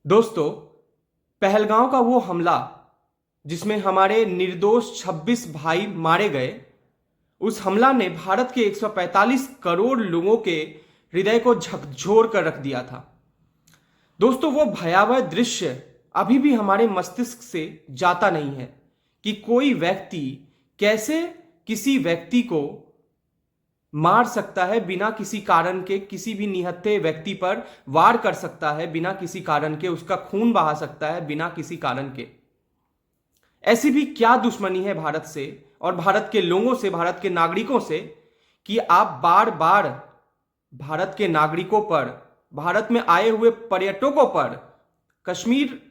दोस्तों, पहलगांव का वो हमला जिसमें हमारे निर्दोष 26 भाई मारे गए, उस हमला ने भारत के 145 करोड़ लोगों के हृदय को झकझोर कर रख दिया था। दोस्तों, वो भयावह दृश्य अभी भी हमारे मस्तिष्क से जाता नहीं है कि कोई व्यक्ति कैसे किसी व्यक्ति को मार सकता है, बिना किसी कारण के किसी भी निहत्थे व्यक्ति पर वार कर सकता है, बिना किसी कारण के उसका खून बहा सकता है, बिना किसी कारण के। ऐसी भी क्या दुश्मनी है भारत से और भारत के लोगों से, भारत के नागरिकों से, कि आप बार बार भारत के नागरिकों पर, भारत में आए हुए पर्यटकों पर, कश्मीर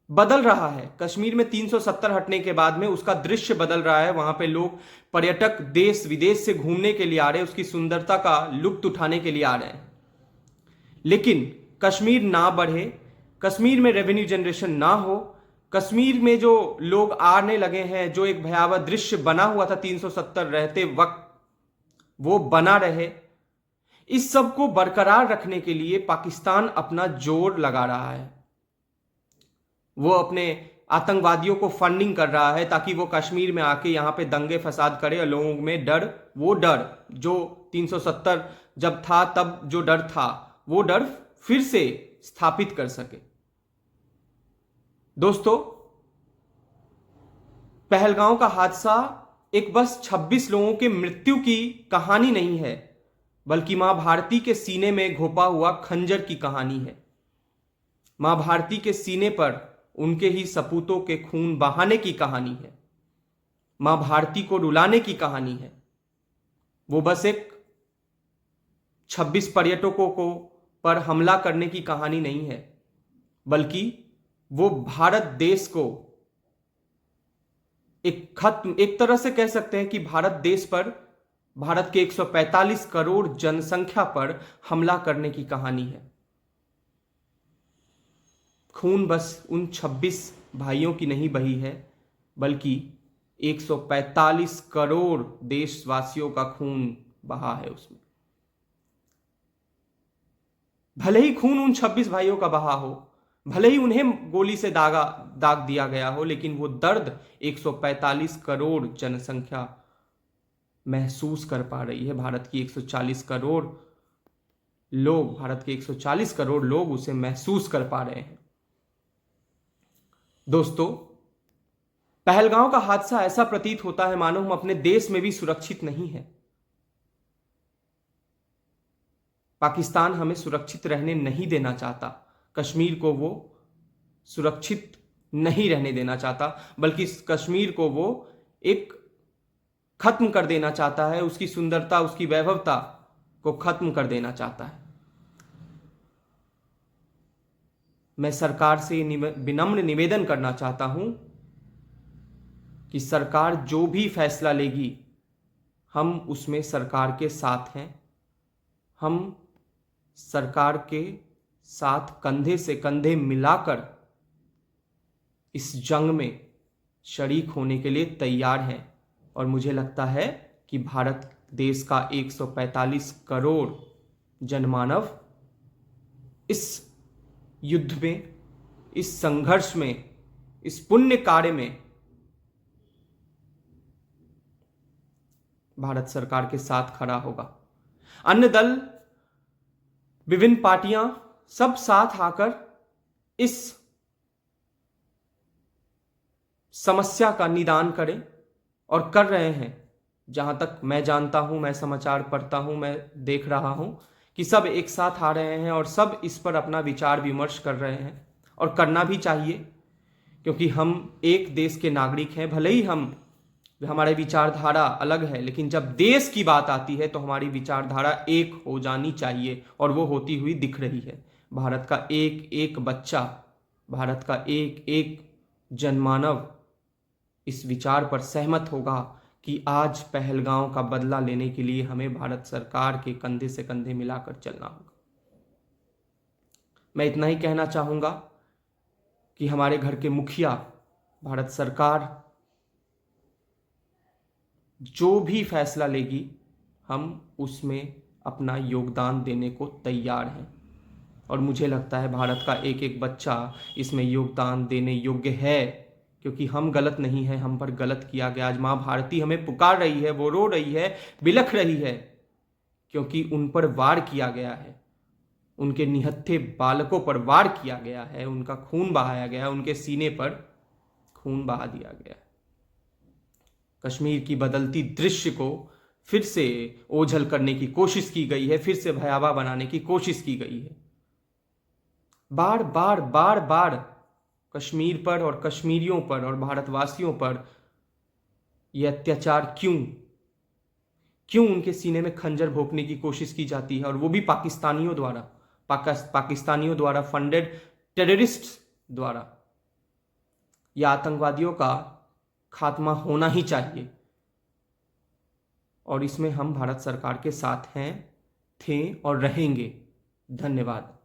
बदल रहा है। कश्मीर में 370 हटने के बाद में उसका दृश्य बदल रहा है। वहां पे लोग, पर्यटक देश विदेश से घूमने के लिए आ रहे हैं, उसकी सुंदरता का लुत्फ उठाने के लिए आ रहे हैं। लेकिन कश्मीर ना बढ़े, कश्मीर में रेवेन्यू जनरेशन ना हो, कश्मीर में जो लोग आने लगे हैं, जो एक भयावह दृश्य बना हुआ था 370 रहते वक्त, वो बना रहे। इस सब को बरकरार रखने के लिए पाकिस्तान अपना जोर लगा रहा है। वो अपने आतंकवादियों को फंडिंग कर रहा है ताकि वो कश्मीर में आके यहाँ पे दंगे फसाद करे और लोगों में डर, वो डर जो 370 जब था तब जो डर था, वो डर फिर से स्थापित कर सके। दोस्तों, पहलगांव का हादसा एक बस 26 लोगों के मृत्यु की कहानी नहीं है, बल्कि मां भारती के सीने में घोपा हुआ खंजर की कहानी है। मां भारती के सीने पर उनके ही सपूतों के खून बहाने की कहानी है। मां भारती को रुलाने की कहानी है। वो बस एक 26 पर्यटकों को पर हमला करने की कहानी नहीं है, बल्कि वो भारत देश को एक तरह से कह सकते हैं कि भारत देश पर, भारत के 145 करोड़ जनसंख्या पर हमला करने की कहानी है। खून बस उन 26 भाइयों की नहीं बही है, बल्कि 145 करोड़ देशवासियों का खून बहा है उसमें। भले ही खून उन 26 भाइयों का बहा हो, भले ही उन्हें गोली से दाग दिया गया हो, लेकिन वो दर्द 145 करोड़ जनसंख्या महसूस कर पा रही है। भारत की 140 करोड़ लोग, भारत के 140 करोड़ लोग उसे महसूस कर पा रहे हैं। दोस्तों, पहलगांव का हादसा ऐसा प्रतीत होता है मानो हम अपने देश में भी सुरक्षित नहीं है। पाकिस्तान हमें सुरक्षित रहने नहीं देना चाहता, कश्मीर को वो सुरक्षित नहीं रहने देना चाहता, बल्कि कश्मीर को वो एक खत्म कर देना चाहता है, उसकी सुंदरता, उसकी वैभवता को खत्म कर देना चाहता है। मैं सरकार से विनम्र निवेदन करना चाहता हूं कि सरकार जो भी फैसला लेगी, हम उसमें सरकार के साथ हैं। हम सरकार के साथ कंधे से कंधे मिलाकर इस जंग में शरीक होने के लिए तैयार हैं। और मुझे लगता है कि भारत देश का 145 करोड़ जनमानव इस युद्ध में, इस संघर्ष में, इस पुण्य कार्य में भारत सरकार के साथ खड़ा होगा। अन्य दल, विभिन्न पार्टियां सब साथ आकर इस समस्या का निदान करें और कर रहे हैं। जहां तक मैं जानता हूं, मैं समाचार पढ़ता हूं, मैं देख रहा हूं कि सब एक साथ आ रहे हैं और सब इस पर अपना विचार विमर्श कर रहे हैं, और करना भी चाहिए, क्योंकि हम एक देश के नागरिक हैं। भले ही हमारी विचारधारा अलग है, लेकिन जब देश की बात आती है तो हमारी विचारधारा एक हो जानी चाहिए, और वो होती हुई दिख रही है। भारत का एक एक बच्चा, भारत का एक एक जनमानव इस विचार पर सहमत होगा कि आज पहलगांव का बदला लेने के लिए हमें भारत सरकार के कंधे से कंधे मिलाकर चलना होगा। मैं इतना ही कहना चाहूंगा कि हमारे घर के मुखिया, भारत सरकार जो भी फैसला लेगी, हम उसमें अपना योगदान देने को तैयार हैं। और मुझे लगता है भारत का एक एक बच्चा इसमें योगदान देने योग्य है, क्योंकि हम गलत नहीं हैं, हम पर गलत किया गया। आज माँ भारती हमें पुकार रही है, वो रो रही है, बिलख रही है, क्योंकि उन पर वार किया गया है, उनके निहत्थे बालकों पर वार किया गया है, उनका खून बहाया गया, उनके सीने पर खून बहा दिया गया। कश्मीर की बदलती दृश्य को फिर से ओझल करने की कोशिश की गई है, फिर से भयावह बनाने की कोशिश की गई है। बार बार बार बार कश्मीर पर और कश्मीरियों पर और भारतवासियों पर यह अत्याचार क्यों उनके सीने में खंजर भोंकने की कोशिश की जाती है, और वो भी पाकिस्तानियों द्वारा फंडेड टेररिस्ट द्वारा। यह आतंकवादियों का खात्मा होना ही चाहिए, और इसमें हम भारत सरकार के साथ हैं, थे और रहेंगे। धन्यवाद।